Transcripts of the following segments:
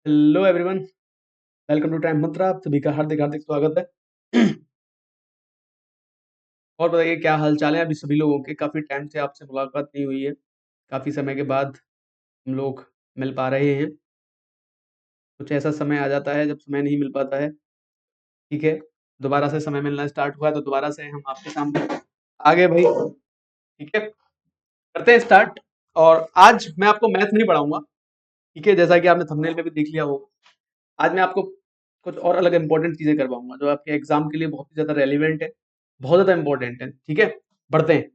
Hello everyone. Welcome to Time Mantra. आप सभी का हार्दिक हार्दिक स्वागत है। और बताइए क्या हाल चाल है अभी सभी लोगों के। काफ़ी टाइम से आपसे मुलाकात नहीं हुई है। काफ़ी समय के बाद हम लोग मिल पा रहे हैं। कुछ ऐसा समय आ जाता है जब समय नहीं मिल पाता है। ठीक है, दोबारा से समय मिलना स्टार्ट हुआ है तो दोबारा से हम आपके सामने आ गए भाई। ठीक है, करते हैं स्टार्ट। और आज मैं आपको मैथ नहीं पढ़ाऊंगा। ठीक है, जैसा कि आपने थंबनेल पे भी देख लिया होगा। आज मैं आपको कुछ और अलग इंपॉर्टेंट चीजें करवाऊंगा जो आपके एग्जाम के लिए बहुत ही ज्यादा रेलिवेंट है, बहुत ज्यादा इंपॉर्टेंट है। ठीक है, बढ़ते हैं।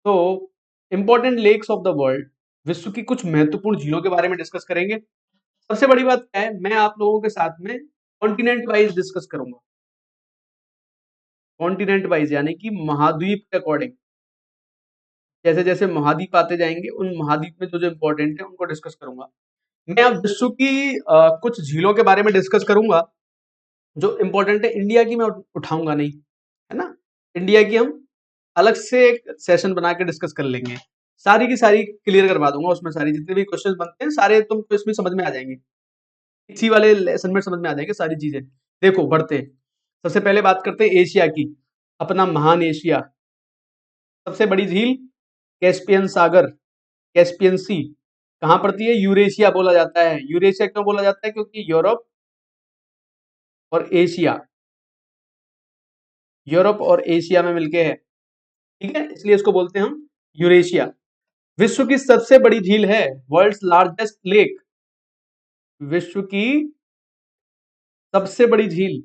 तो important lakes of the world, विश्व की कुछ महत्वपूर्ण झीलों के बारे में डिस्कस करेंगे। सबसे बड़ी बात क्या है, मैं आप लोगों के साथ में कॉन्टिनेंट वाइज डिस्कस करूंगा। कॉन्टिनेंट वाइज यानी कि महाद्वीप के अकॉर्डिंग। जैसे जैसे महाद्वीप आते जाएंगे उन महाद्वीप में जो जो इंपॉर्टेंट है उनको डिस्कस करूंगा। मैं अब विश्व की कुछ झीलों के बारे में डिस्कस करूंगा जो इंपॉर्टेंट है। इंडिया की मैं उठाऊंगा नहीं, है ना। इंडिया की हम अलग से एक सेशन बना के डिस्कस कर लेंगे। सारी की सारी क्लियर करवा दूंगा, उसमें सारी जितने भी क्वेश्चंस बनते हैं सारे तुमको इसमें समझ में आ जाएंगे। इसी वाले लेसन में समझ में आ जाएंगे सारी चीजें। देखो बढ़ते हैं। सबसे पहले बात करते हैं एशिया की। अपना महान एशिया। सबसे बड़ी झील कैस्पियन सागर, कैस्पियन सी कहाँ पड़ती है? यूरेशिया बोला जाता है। यूरेशिया क्यों बोला जाता है? क्योंकि यूरोप और एशिया, यूरोप और एशिया में मिलके है। ठीक है, इसलिए इसको बोलते हैं हम यूरेशिया। विश्व की सबसे बड़ी झील है, वर्ल्ड्स लार्जेस्ट लेक। विश्व की सबसे बड़ी झील।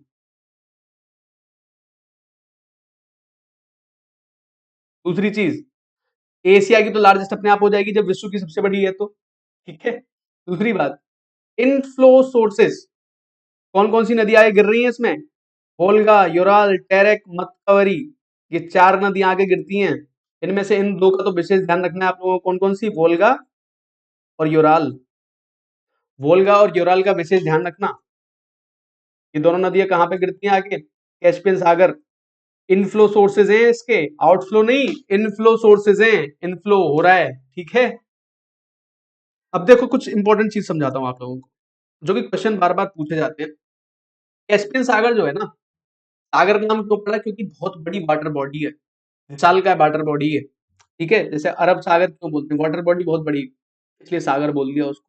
दूसरी चीज, एशिया की तो लार्जेस्ट अपने आप हो जाएगी जब विश्व की सबसे बड़ी है तो। ठीक है, दूसरी बात, इनफ्लो सोर्सेस, कौन कौन सी नदियां आगे गिर रही हैं इसमें? वोल्गा, यूराल, टेरेक, मत्तवरी। ये चार नदियां आगे गिरती हैं। इनमें से इन दो का तो विशेष ध्यान रखना है आप लोगों को। कौन कौन सी? वोल्गा और यूराल। वोल्गा और यूराल का विशेष ध्यान रखना। ये दोनों नदियां कहाँ पे गिरती हैं आगे? कैस्पियन सागर। इनफ्लो सोर्सेज हैं इसके, आउटफ्लो नहीं, इनफ्लो सोर्सेज हैं। इनफ्लो हो रहा है। ठीक है, अब देखो कुछ इंपॉर्टेंट चीज समझाता हूं आप लोगों को, जो कि क्वेश्चन बार बार पूछे जाते हैं। कैस्पियन सागर जो है ना, सागर का नाम क्यों पड़ा? क्योंकि बहुत बड़ी वाटर बॉडी है, विशाल का वाटर बॉडी है। ठीक है, जैसे अरब सागर क्यों बोलते हैं? वाटर बॉडी बहुत बड़ी, इसलिए सागर बोल दिया उसको।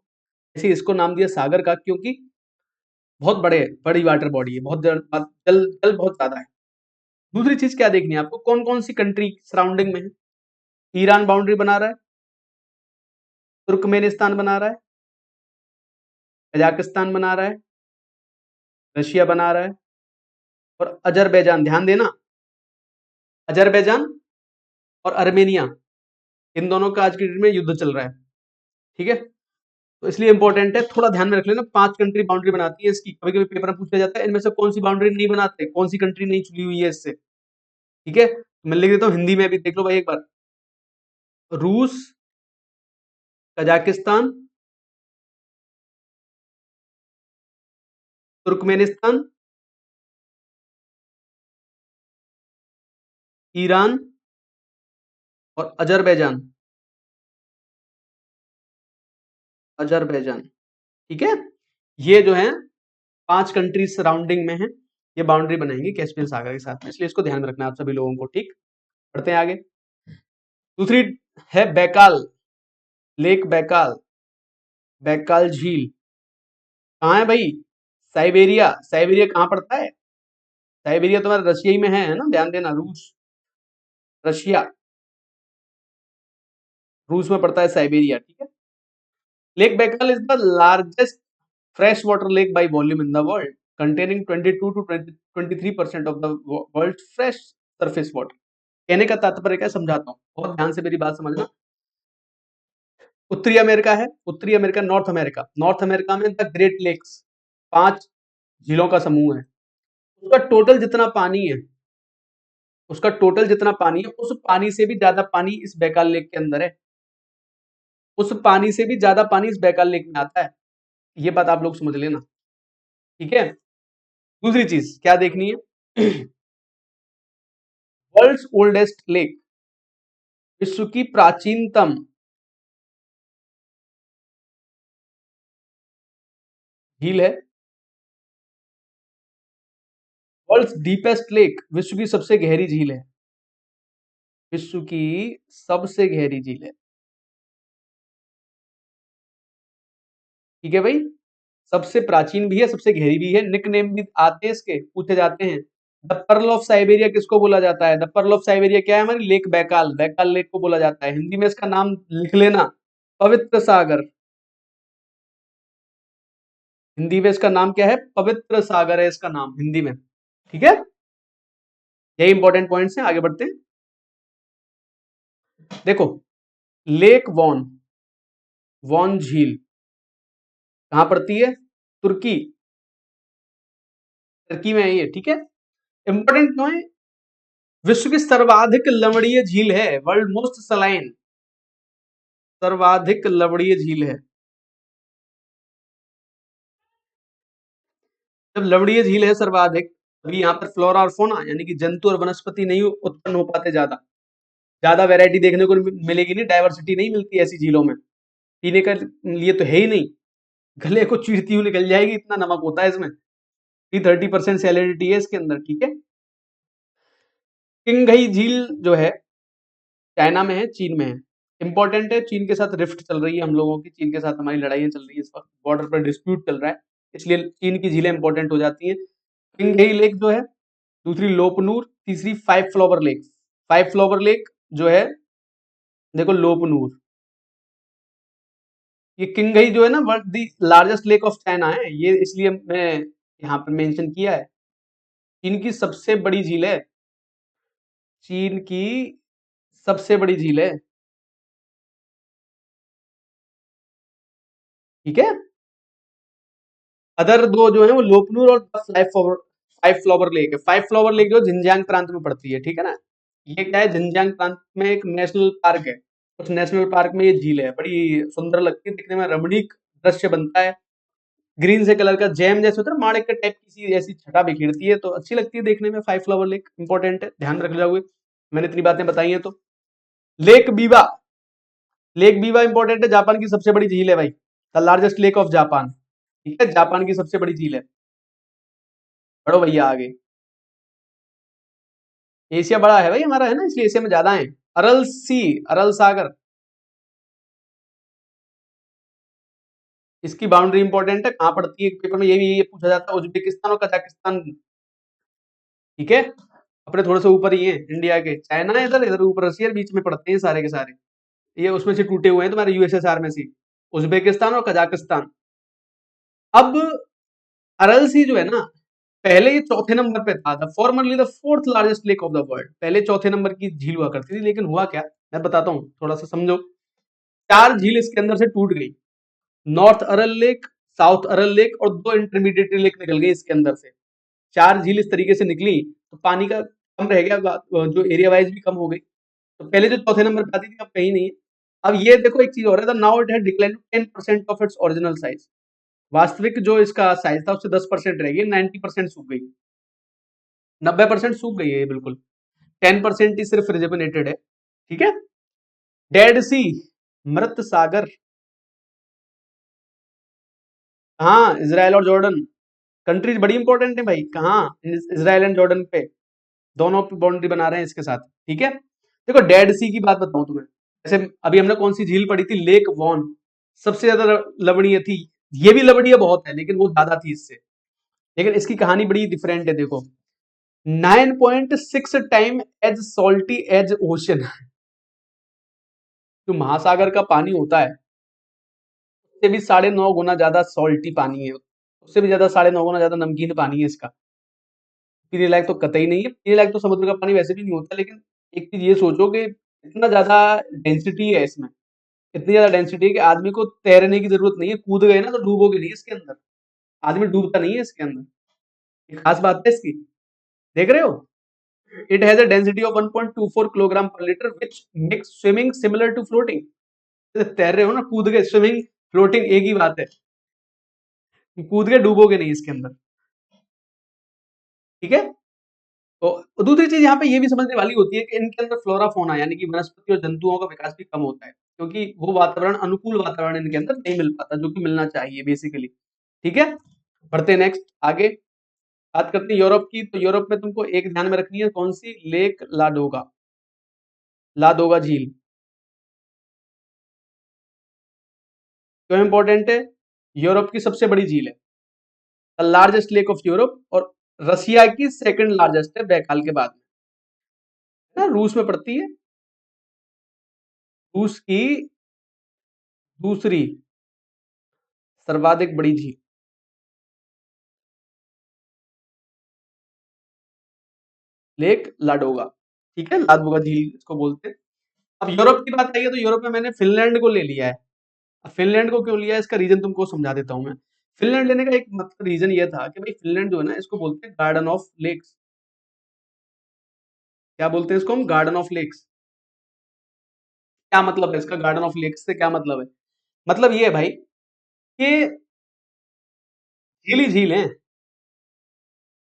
ऐसे इसको नाम दिया सागर का क्योंकि बहुत बड़ी वाटर बॉडी है, बहुत जल जल बहुत ज्यादा है। दूसरी चीज क्या देखनी है आपको, कौन कौन सी कंट्री सराउंडिंग में है? ईरान बाउंड्री बना रहा है, तुर्कमेनिस्तान बना रहा है, कजाकिस्तान बना रहा है, रशिया बना रहा है, और अजरबैजान। ध्यान देना, अजरबैजान और अर्मेनिया, इन दोनों का आज की डेट में युद्ध चल रहा है। ठीक है, तो इसलिए इंपॉर्टेंट है, थोड़ा ध्यान में रख लेना। 5 कंट्री बाउंड्री बनाती है इसकी। कभी कभी पेपर में पूछा जाता है इनमें से कौन सी बाउंड्री नहीं बनाते, कौन सी कंट्री नहीं चुनी हुई है इससे। ठीक है, मैं लिख देता हूँ हिंदी में भी, देख लो भाई एक बार। रूस, कजाकिस्तान, तुर्कमेनिस्तान, ईरान और अजरबैजान। अजरबैजान, ठीक है। ये जो है 5 कंट्रीज सराउंडिंग में है, ये बाउंड्री बनाएंगे कैस्पियन सागर के साथ में, इसलिए इसको ध्यान में रखना है आप सभी लोगों को। ठीक, बढ़ते हैं आगे। दूसरी है बैकाल लेक, बैकाल, बैकाल झील। कहाँ है भाई? साइबेरिया। साइबेरिया कहाँ पड़ता है? साइबेरिया तुम्हारा रशिया ही में है ना, ध्यान देना। रूस, रशिया, रूस में पड़ता है साइबेरिया। ठीक है, lake Baikal is the largest fresh water lake by volume in the world, containing 22 to 23% of the world fresh surface water. कहने का तात्पर्य क्या है, समझाता हूँ, बहुत ध्यान से मेरी बात समझना। उत्तरी अमेरिका है, उत्तरी America, north America. North America में द ग्रेट लेक्स, 5 झीलों का समूह है। उसका टोटल जितना पानी है, उसका टोटल जितना पानी है, उस पानी से भी ज्यादा पानी इस बैकाल लेक के अंदर है। उस पानी से भी ज्यादा पानी इस बैकाल लेक में आता है। ये बात आप लोग समझ लेना। ठीक है, दूसरी चीज क्या देखनी है? वर्ल्ड्स ओल्डेस्ट लेक, विश्व की प्राचीनतम झील है। वर्ल्ड्स डीपेस्ट लेक, विश्व की सबसे गहरी झील है। विश्व की सबसे गहरी झील है। ठीक है भाई, सबसे प्राचीन भी है, सबसे गहरी भी है, निक नेम भी आते हैं इसके, पूछे जाते हैं। द पर्ल ऑफ साइबेरिया किसको बोला जाता है? द पर्ल ऑफ साइबेरिया क्या है हमारी? लेक बैकाल, बैकाल लेक को बोला जाता है। हिंदी में इसका नाम लिख लेना, पवित्र सागर। हिंदी में इसका नाम क्या है? पवित्र सागर है इसका नाम हिंदी में। ठीक है, यही इंपॉर्टेंट पॉइंट्स हैं, आगे बढ़ते हैं। देखो, लेक वॉन, वॉन झील कहां पड़ती है? तुर्की, तुर्की में है ये। ठीक है, इंपॉर्टेंट क्यों है? विश्व की सर्वाधिक लवणीय झील है, वर्ल्ड मोस्ट सलाइन, सर्वाधिक लवणीय झील है। जब लवणीय झील है सर्वाधिक, तभी यहाँ पर फ्लोरा और फोना यानी कि जंतु और वनस्पति नहीं उत्पन्न हो पाते, ज्यादा ज्यादा वैरायटी देखने को मिलेगी नहीं, डाइवर्सिटी नहीं मिलती ऐसी झीलों में। पीने का लिए तो है ही नहीं, गले को चीरती हुई निकल जाएगी, इतना नमक होता है इसमें। 30% सैलिनिटी है इसके अंदर। ठीक है, किंगघई झील जो है चाइना में है, चीन में है। इंपॉर्टेंट है, चीन के साथ रिफ्ट चल रही है हम लोगों की, चीन के साथ हमारी लड़ाइयां चल रही है इस वक्त, बॉर्डर पर डिस्प्यूट चल रहा है, इसलिए चीन की झीलें इंपॉर्टेंट हो जाती है। किंगघई लेक जो है, दूसरी लोपनूर, तीसरी five flower lake. Five flower lake जो है, देखो लोपनूर, ये किंगघई जो है ना, world the largest lake of China है ये, इसलिए मैं यहाँ पे मेंशन किया है। चीन की सबसे बड़ी झील है, चीन की सबसे बड़ी झील है। ठीक है, अदर दो जो है वो लोपनूर और फाइव फ्लावर लेक है। फाइव फ्लावर लेक जो झिंजियांग प्रांत में पड़ती है। ठीक है ना, ये क्या है, झिंजियांग प्रांत में एक नेशनल पार्क है, उस नेशनल पार्क में ये झील है, बड़ी सुंदर लगती है दिखने में, रमणीक दृश्य बनता है। ग्रीन से कलर का जैम जैसे होता है ना, माड़े के टाइप की सी ऐसी छटा बिखेरती है, तो अच्छी लगती है देखने में। फाइव फ्लावर लेक इंपॉर्टेंट है, ध्यान रख जाओगे, मैंने इतनी बातें बताई हैं तो। लेक बीवा, लेक बीवा इंपॉर्टेंट है, जापान की सबसे बड़ी झील है भाई, the largest lake of Japan. ठीक है, जापान की सबसे बड़ी झील है। बढ़ो भैया आगे, एशिया बड़ा है भाई हमारा, है ना, इसलिए एशिया में ज्यादा है। अरल सी, अरल सागर, इसकी बाउंड्री इंपॉर्टेंट है, कहां पड़ती है पेपर में, ये पूछा जाता है, उज्बेकिस्तान और कजाकिस्तान। ठीक है, अपने थोड़े से ऊपर ही है इंडिया के, चाइना इधर, इधर ऊपर रशिया, बीच में पड़ते हैं सारे के सारे, ये उसमें से टूटे हुए हैं तुम्हारे यूएसएसआर में से, उज्बेकिस्तान और कजाकिस्तान। अब अरल सी जो है ना, पहले ये चौथे नंबर पे था, the formerly the fourth largest lake of the world, पहले चौथे नंबर की झील हुआ करती थी, लेकिन हुआ क्या, मैं बताता हूँ, थोड़ा सा समझो। चार झील इसके अंदर से टूट गई, नॉर्थ अरल लेक, साउथ अरल लेक और दो इंटरमीडिएट लेक निकल गई इसके अंदर से। चार झील इस तरीके से निकली, तो पानी का कम रह गया, जो एरिया वाइज भी कम हो गई, तो पहले जो चौथे नंबर पे आती थी अब कहीं नहीं है। अब ये देखो एक चीज और है, now it has decline to 10% of its original size, वास्तविक जो इसका साइज था उससे 10% रह गई, 90% सूख गई, 90% सूख गई है ये बिल्कुल, 10% ही सिर्फ रिजेमिनेटेड है। ठीक है, डेड सी, मृत सागर, हाँ इसराइल और जॉर्डन, कंट्रीज बड़ी इंपॉर्टेंट है भाई, कहाँ, इसराइल एंड जॉर्डन पे, दोनों पे बाउंड्री बना रहे हैं इसके साथ। ठीक है, देखो डेड सी की बात बताऊं तुम्हें, जैसे अभी हमने कौन सी झील पढ़ी थी, लेक वॉन, सबसे ज्यादा लवणीय थी, ये भी लवणीय बहुत है लेकिन वो ज्यादा थी इससे, लेकिन इसकी कहानी बड़ी डिफरेंट है। देखो 9.6 time as salty as ocean, जो महासागर का पानी होता है उससे भी 9.5 गुना ज्यादा सॉल्टी पानी है, उससे भी ज्यादा 9.5 गुना ज्यादा नमकीन पानी है इसका, पीने लायक तो कतई नहीं है, पीने लायक तो समुद्र का पानी वैसे भी नहीं होता, लेकिन एक चीज ये सोचो कि इतना ज्यादा डेंसिटी है इसमें, इतनी ज्यादा डेंसिटी है कि आदमी को तैरने की जरूरत नहीं है, कूद गए ना तो डूबोगे नहीं इसके अंदर, आदमी डूबता नहीं है इसके अंदर, ये खास बात है इसकी, देख रहे हो। It has a density of 1.24 kilogram per litre which makes swimming similar to floating. तैर रहे हो ना, कूद गए, स्विमिंग फ्लोटिंग एक ही बात है, कूद के डूबोगे नहीं इसके अंदर। ठीक है, तो दूसरी चीज यहाँ पे ये भी समझने वाली होती है कि इनके अंदर फ्लोरा फोना यानी कि वनस्पति और जंतुओं का विकास भी कम होता है, क्योंकि वो वातावरण, अनुकूल वातावरण इनके अंदर नहीं मिल पाता जो कि मिलना चाहिए बेसिकली। ठीक है, बढ़ते नेक्स्ट आगे, बात करते हैं यूरोप की। तो यूरोप में तुमको एक ध्यान में रखनी है, कौन सी? लेक लाडोगा, लादोगा झील। क्यों इंपॉर्टेंट है? यूरोप की सबसे बड़ी झील है, the largest lake of Europe, और रसिया की सेकंड लार्जेस्ट है बैकाल के बाद में, है ना, रूस में पड़ती है। रूस की दूसरी सर्वाधिक बड़ी झील, लेक लाडोगा, ठीक है, लाडोगा झील इसको बोलते हैं। अब यूरोप की बात आई है तो यूरोप में मैंने फिनलैंड को ले लिया है। अब फिनलैंड को क्यों लिया है, इसका रीजन तुमको समझा देता हूं मैं। फिनलैंड लेने का एक मतलब रीजन ये था कि भाई फिनलैंड जो है ना, इसको बोलते हैं गार्डन ऑफ लेक्स। क्या बोलते हैं इसको हम? Garden of lakes. क्या मतलब है इसका? गार्डन ऑफ लेक्स से क्या मतलब है? मतलब ये है भाई कि झील ही झील है,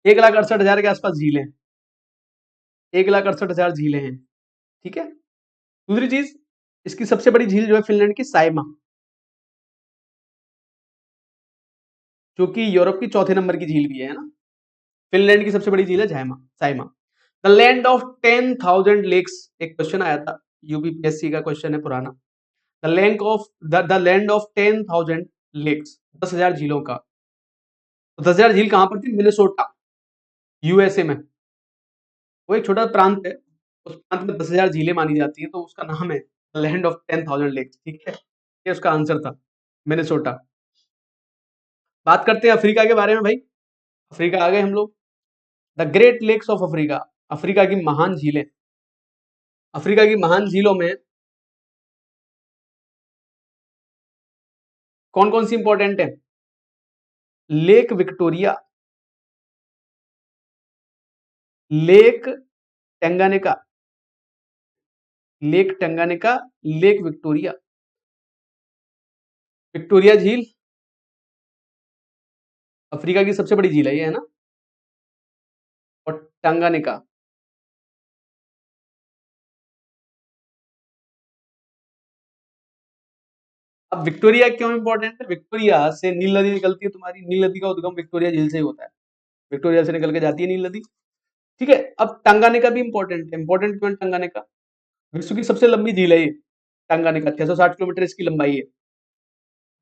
1,68,000 के आसपास झीलें हैं, 1,68,000 झीलें हैं, ठीक है। दूसरी चीज, इसकी सबसे बड़ी झील जो है फिनलैंड की साइमा, जो कि यूरोप की चौथे नंबर की झील भी है ना। फिनलैंड की सबसे बड़ी झील है जाइमा, Saimaa. The land of 10,000 lakes, एक क्वेश्चन आया था, यूपीपीएससी का क्वेश्चन है पुराना। द लैंड ऑफ 10,000 लेक्स, 10,000 झीलों का। तो 10,000 झील कहां पर थी? मिनेसोटा, यूएसए में। वो एक छोटा प्रांत है, उस प्रांत में 10,000 झीलें मानी जाती है, तो उसका नाम है लैंड ऑफ 10,000 लेक्स, ठीक है। ये उसका आंसर था, मिनेसोटा। बात करते हैं अफ्रीका के बारे में भाई। अफ्रीका आ गए हम लोग। The great lakes of Africa, Africa की महान झीलें। अफ्रीका की महान झीलों में कौन कौन सी इंपॉर्टेंट है? Lake Victoria, lake Tanganyika, lake Tanganyika, lake Victoria. Victoria झील अफ्रीका की सबसे बड़ी झील है ये, है ना। और टंगानिका, अब विक्टोरिया क्यों इंपॉर्टेंट है? विक्टोरिया से नील नदी निकलती है तुम्हारी, नील नदी का उद्गम विक्टोरिया झील से ही होता है, विक्टोरिया से निकल के जाती है नील नदी, ठीक है। अब टंगानिका भी इंपॉर्टेंट है। इंपॉर्टेंट क्यों है टंगानिका? विश्व की सबसे लंबी झील है ये, टंगानिका, 660 किलोमीटर इसकी लंबाई है।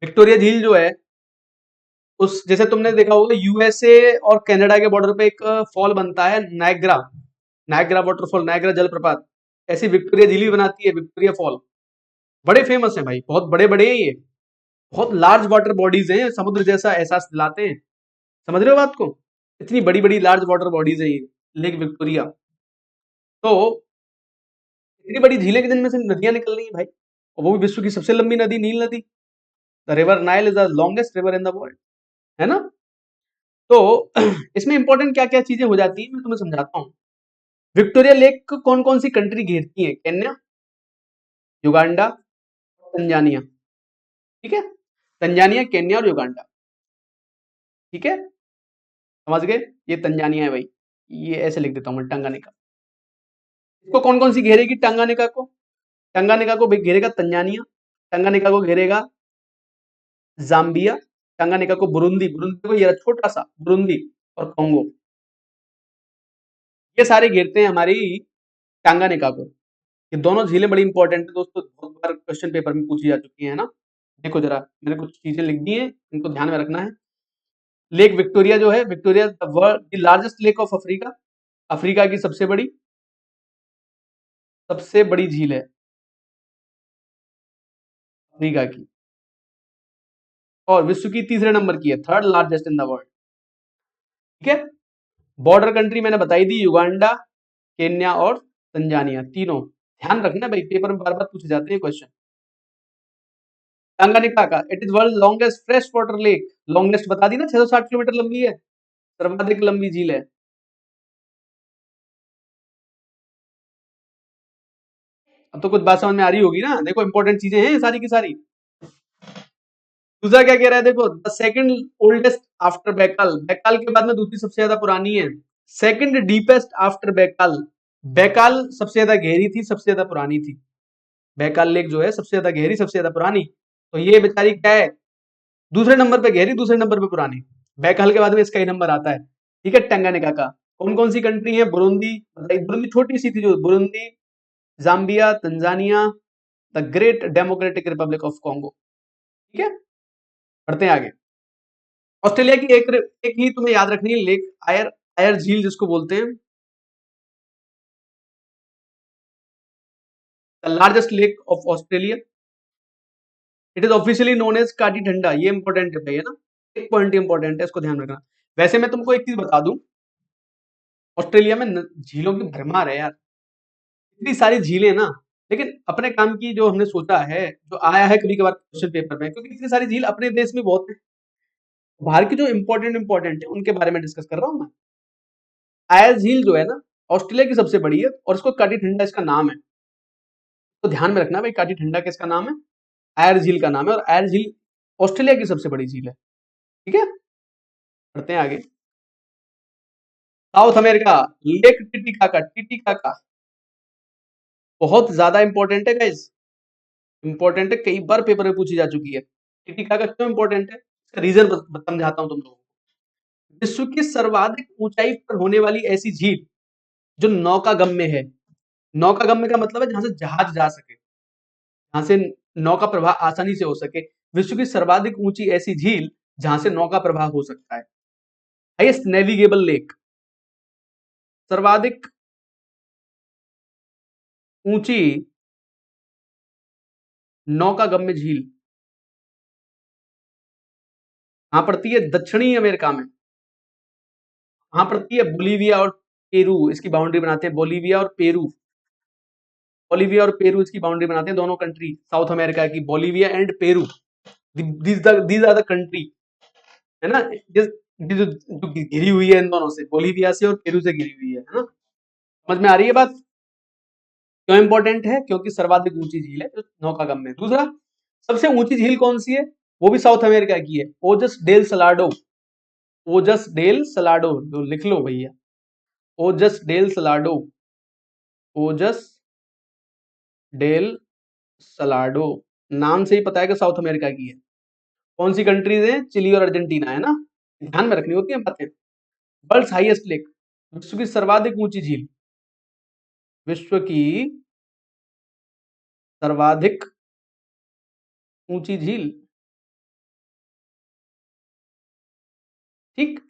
विक्टोरिया झील जो है, उस जैसे तुमने देखा होगा यूएसए और कनाडा के बॉर्डर पे एक फॉल बनता है, नायग्रा, नायग्रा वाटरफॉल, नायग्रा जलप्रपात, ऐसी विक्टोरिया झील भी बनाती है, विक्टोरिया फॉल। बड़े फेमस है भाई, बहुत बड़े बड़े हैं ये, बहुत लार्ज वाटर बॉडीज हैं, समुद्र जैसा एहसास दिलाते हैं। समझ रहे हो बात को? इतनी बड़ी बड़ी लार्ज वाटर बॉडीज है ये, लेक विक्टोरिया। तो इतनी बड़ी झीलें के जिनमें से नदियां निकल रही है भाई, और वो भी विश्व की सबसे लंबी नदी नील नदी। The river Nile is the longest river in the world, है ना। तो इसमें इंपॉर्टेंट क्या क्या चीजें हो जाती है मैं तुम्हें समझाता हूँ। विक्टोरिया लेक को कौन कौन सी कंट्री घेरती है? केन्या, युगांडा, तंजानिया, ठीक है। तंजानिया, केन्या और युगांडा, ठीक है, समझ गए। ये तंजानिया है भाई, ये ऐसे लिख देता हूं मैं, टंगानिका। इसको कौन कौन सी घेरेगी टंगानिका को? टंगानिका को घेरेगा तंजानिया, टंगानिका को घेरेगा जाम्बिया, टंगानिका को बुरुंदी, बुरुंदी को ये छोटा सा बुरुंदी, और कोंगो, ये सारे घेरते हैं हमारी टंगानिका को। ये दोनों झीलें बड़ी इंपॉर्टेंट है दोस्तों, बहुत बार क्वेश्चन पेपर में पूछी जा चुकी है ना। देखो जरा, मैंने कुछ चीजें लिख दी हैं, इनको ध्यान में रखना है। लेक विक्टोरिया जो है, Victoria the largest lake of Africa, Africa की सबसे बड़ी झील है अफ्रीका की, और विश्व की तीसरे नंबर की है, third largest in the world, ठीक है। बॉर्डर कंट्री मैंने बताई दी, युगांडा, केन्या और तंजानिया, तीनों ध्यान रखना भाई, पेपर में बार बार पूछे जाते हैं क्वेश्चन। टंगानिका का, it is world longest fresh water lake, longest बता दी ना, 660 किलोमीटर लंबी है, सर्वाधिक लंबी झील है। अब तो कुछ बात समझ में आ रही होगी ना, देखो इंपॉर्टेंट चीजें हैं सारी की सारी। दूसरा क्या कह रहा है, देखो, the second oldest after Baikal, Baikal के बाद में दूसरी सबसे ज्यादा पुरानी है। Second deepest after Baikal, Baikal सबसे ज्यादा गहरी थी, सबसे ज्यादा पुरानी थी। बैकाल लेक जो है सबसे ज्यादा गहरी, सबसे ज्यादा पुरानी, तो ये बेचारी क्या है? दूसरे नंबर पे गहरी, दूसरे नंबर पे पुरानी। बैकहल के बाद में इसका ही नंबर आता है। ठीक है, टंगानिका का। कौन कौन सी कंट्री है? बुरुंदी, बताइए, बुरुंदी छोटी सी थी जो, Burundi, Zambia, Tanzania, the great democratic Republic of Congo. ठीक है, बढ़ते हैं आगे। ऑस्ट्रेलिया की एक ही तुम्हें याद रखनी है, लेक आयर, आयर झील जिसको बोलते हैं, the largest lake of Australia. It is officially known as Kati Thanda. ये इंपॉर्टेंट है भाई, है ना, एक पॉइंट इंपॉर्टेंट है, इसको ध्यान रखना। वैसे मैं तुमको एक चीज बता दूं, ऑस्ट्रेलिया में झीलों की भरमार है यार, इतनी सारी झीलें ना, लेकिन अपने काम की जो हमने सोचा है, जो आया है कभी कभार क्वेश्चन पेपर में, क्योंकि इतनी सारी झील अपने देश में बहुत है, बाहर की जो इंपॉर्टेंट है उनके बारे में डिस्कस कर रहा हूँ मैं। आयर झील जो है ना, ऑस्ट्रेलिया की सबसे बड़ी है, और इसको काटी ठंडा इसका नाम है। तो ध्यान में रखना भाई, काटी ठंडा किसका नाम है? आयर झील का नाम है, और आयर झील ऑस्ट्रेलिया की सबसे बड़ी झील है। ठीक है, बढ़ते हैं आगे। South America, lake Titicaca, Titicaca बहुत ज्यादा इंपॉर्टेंट है गाइस, इंपॉर्टेंट है, कई बार पेपर में पूछी जा चुकी है। टिटिकाका क्यों इंपॉर्टेंट है, इसका रीजन समझाता हूं तुम लोगों को। विश्व की सर्वाधिक ऊंचाई पर होने वाली ऐसी झील जो नौकागम्य है। नौकागम्य का मतलब है जहां से जहाज जा सके, जहां से नौका प्रवाह आसानी से हो सके। विश्व की सर्वाधिक ऊंची ऐसी झील जहां से नौका प्रवाह हो सकता है। हाईएस्ट नेविगेबल लेक, सर्वाधिक ऊंची नौकागम्य झील कहां पड़ती है? दक्षिणी अमेरिका में। कहां पड़ती है? बोलीविया और पेरू इसकी बाउंड्री बनाते हैं, बोलीविया और पेरू। बोलीविया और पेरू इसकी बाउंड्री बनाते हैं, दोनों कंट्री साउथ अमेरिका की, Bolivia and Peru. These are the country, है ना, जो घिरी हुई है इन दोनों से, बोलीविया से और पेरू से घिरी हुई है ना। समझ में आ रही है बात? क्यों इंपॉर्टेंट है? क्योंकि सर्वाधिक ऊंची झील है जो नौकागम्य है। दूसरा, सबसे ऊंची झील कौन सी है? वो भी साउथ अमेरिका की है, ओजस डेल सलाडो। ओजस डेल सलाडो, जो लिख लो भैया, ओजस डेल सलाडो, ओजस डेल सलाडो, नाम से ही पता है कि साउथ अमेरिका की है। कौन सी कंट्रीज है? चिली और अर्जेंटीना, है ना, ध्यान में रखनी होती है बातें। वर्ल्ड्स हाईएस्ट लेक, विश्व की सर्वाधिक ऊंची झील, विश्व की सर्वाधिक ऊंची झील। ठीक,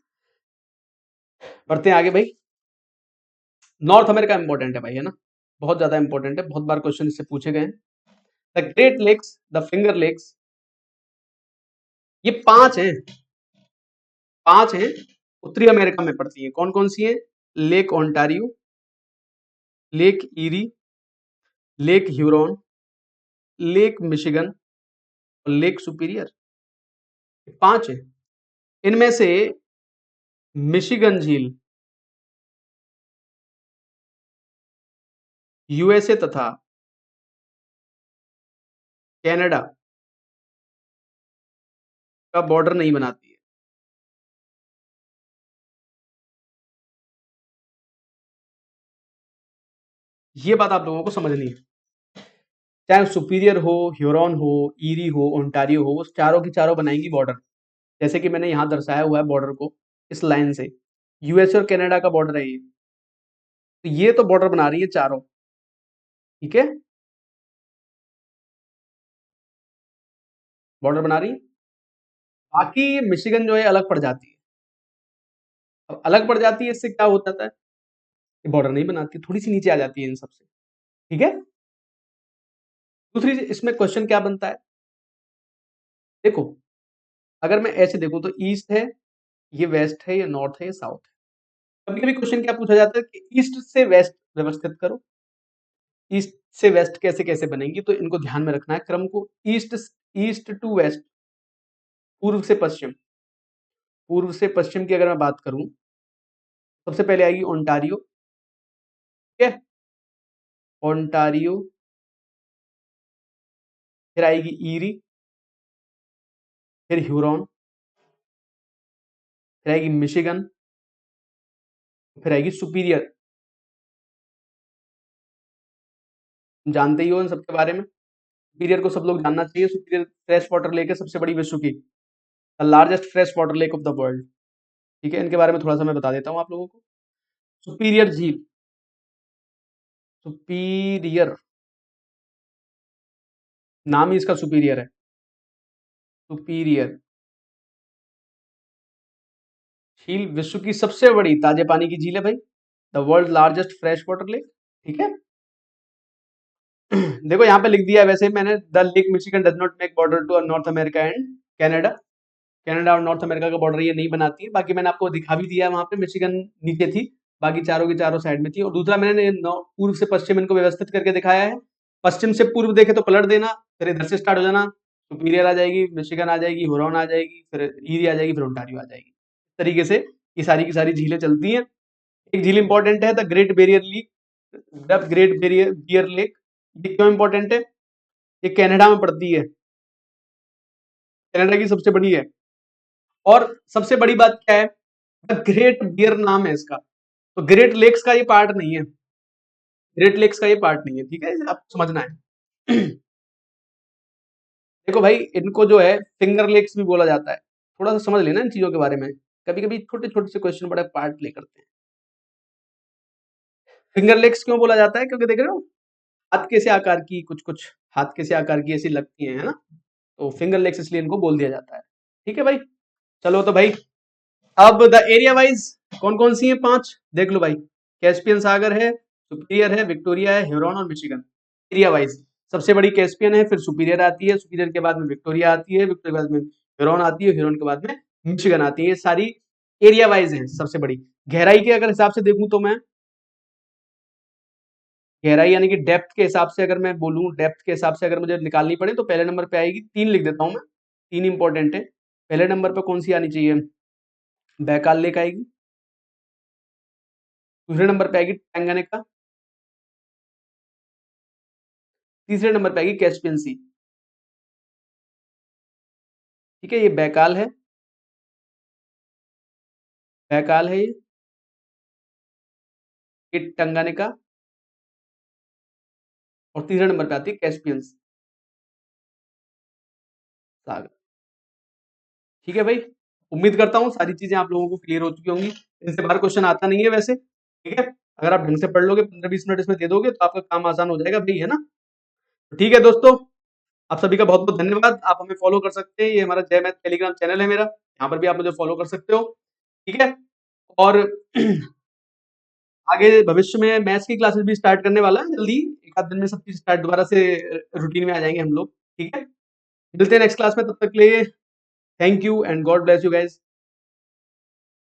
बढ़ते हैं आगे भाई। नॉर्थ अमेरिका इंपॉर्टेंट है भाई, है ना, बहुत ज्यादा इंपॉर्टेंट है, बहुत बार क्वेश्चन इससे पूछे गए हैं। The great lakes, the finger lakes, ये पांच हैं, उत्तरी अमेरिका में पड़ती है। कौन कौन सी है? Lake Ontario, lake eerie, lake Huron, lake Michigan और लेक सुपीरियर। पांच है, इनमें से मिशिगन झील यूएसए तथा कनाडा का बॉर्डर नहीं बनाती है। ये बात आप लोगों को समझनी है। चाहे सुपीरियर हो, ह्यूरॉन हो, ईरी हो, ओंटारियो हो, वो चारों की चारों बनाएंगी बॉर्डर। जैसे कि मैंने यहाँ दर्शाया हुआ है बॉर्डर को, इस लाइन से यूएसए और कनाडा का बॉर्डर है ये, तो ये तो बॉर्डर बना रही है चारों। ठीक है, बॉर्डर बना रही है। बाकी मिशिगन जो है अलग पड़ जाती है। अब अलग पड़ जाती है, इससे क्या हो जाता है? ये बॉर्डर नहीं बनाती, थोड़ी सी नीचे आ जाती है इन सबसे। ठीक है, दूसरी इसमें क्वेश्चन क्या बनता है, देखो, अगर मैं ऐसे देखूं तो ईस्ट है, ये वेस्ट है, ये नॉर्थ है, ये साउथ है। कभी कभी क्वेश्चन क्या पूछा जाता है कि ईस्ट से वेस्ट व्यवस्थित करो। ईस्ट से वेस्ट कैसे कैसे बनेंगी, तो इनको ध्यान में रखना है क्रम को। ईस्ट, ईस्ट टू वेस्ट, पूर्व से पश्चिम, पूर्व से पश्चिम की अगर मैं बात करूं, सबसे पहले आएगी ओंटारियो। ठीक है, ओंटारियो, फिर आएगी ईरी, फिर ह्यूरॉन, फिर आएगी मिशिगन, फिर आएगी सुपीरियर। जानते ही हो इन सबके बारे में, सुपीरियर को सब लोग जानना चाहिए। सुपीरियर फ्रेश वाटर लेक है सबसे बड़ी विश्व की, the largest fresh water lake of the world. ठीक है, इनके बारे में थोड़ा सा मैं बता देता हूँ आप लोगों को। सुपीरियर झील, सुपीरियर, नाम ही इसका सुपीरियर है, सुपीरियर झील विश्व की सबसे बड़ी ताजे पानी की झील है भाई, the world largest fresh water lake. ठीक है। देखो यहाँ पे लिख दिया है वैसे मैंने, the lake Michigan does not make border to North America and Canada. Canada और नॉर्थ अमेरिका का बॉर्डर ये नहीं बनाती है। बाकी मैंने आपको दिखा भी दिया है, वहां पे मिशिगन नीचे थी, बाकी चारों की चारों साइड में थी। और दूसरा मैंने पूर्व से पश्चिम इनको व्यवस्थित करके दिखाया है। पश्चिम से पूर्व देखे तो पलट देना, फिर इधर से स्टार्ट हो जाना, सुपीरियर आ जाएगी, मिशिगन आ जाएगी, हुरॉन आ जाएगी, फिर ईरी आ जाएगी, फिर ओंटारियो आ जाएगी। इस तरीके से ये सारी की सारी झीलें चलती हैं। एक झील इंपॉर्टेंट है, the great barrier lake, the great bear lake. ये क्यों इंपॉर्टेंट है? ये कनाडा में पड़ती है, कनाडा की सबसे बड़ी है। और सबसे बड़ी बात क्या है, द ग्रेट बियर नाम है इसका, तो ग्रेट लेक्स का ये पार्ट नहीं है, ग्रेट लेक्स का ये पार्ट नहीं है। ठीक है, इसे आपको समझना है। देखो भाई, इनको जो है फिंगर लेक्स भी बोला जाता है। थोड़ा सा समझ लेना इन चीजों के बारे में, कभी कभी छोटे छोटे से क्वेश्चन बड़ा पार्ट प्ले करते हैं। फिंगर लेक्स क्यों बोला जाता है? क्योंकि देख रहे हो हाथ के से आकार की, कुछ कुछ हाथ के से आकार की ऐसी लगती है ना, तो फिंगर लेग्स इसलिए इनको बोल दिया जाता है। ठीक है भाई, चलो तो भाई अब द एरिया वाइज कौन कौन सी है, 5 देख लो भाई। कैस्पियन सागर है, सुपीरियर है, विक्टोरिया है, ह्यूरॉन और मिशिगन। एरिया वाइज सबसे बड़ी कैस्पियन है, फिर सुपीरियर आती है, सुपीरियर के बाद में विक्टोरिया आती है, विक्टोरिया के बाद में ह्यूरॉन आती है, ह्यूरॉन के बाद में मिशिगन आती है। ये सारी एरिया वाइज है सबसे बड़ी। गहराई के अगर हिसाब से देखूं तो मैं, गहराई यानी कि डेप्थ के हिसाब से अगर मैं बोलूं, डेप्थ के हिसाब से अगर मुझे निकालनी पड़े तो पहले नंबर पे आएगी, 3 लिख देता हूं मैं, 3 इंपॉर्टेंट है। पहले नंबर पे कौन सी आनी चाहिए? बैकाल लेक आएगी। दूसरे नंबर पे आएगी टैंगानिका। तीसरे नंबर पे आएगी कैस्पियन सी। ठीक है, ये बैकाल है, बैकाल है ये टंगानिका, और तीसरे नंबर पे आती है कैस्पियन सागर। ठीक है भाई, उम्मीद करता हूँ सारी चीजें आप लोगों को क्लियर हो चुकी होंगी। इनसे बाहर क्वेश्चन आता नहीं है वैसे। ठीक है, अगर आप ढंग से पढ़ लोगे, 15-20 मिनट इसमें दे दोगे तो आपका काम आसान हो जाएगा भाई, है ना। तो ठीक है दोस्तों, आप सभी का बहुत बहुत धन्यवाद। आप हमें फॉलो कर सकते हैं, ये हमारा जय मैथ टेलीग्राम चैनल है मेरा, यहाँ पर भी आप मुझे फॉलो कर सकते हो। ठीक है, और आगे भविष्य में मैथ्स की क्लासेस भी स्टार्ट करने वाला है जल्दी, एक आध दिन में सब चीज स्टार्ट दोबारा से रूटीन में आ जाएंगे हम लोग। ठीक है, मिलते हैं नेक्स्ट क्लास में, तब तक के लिए thank you and God bless you guys.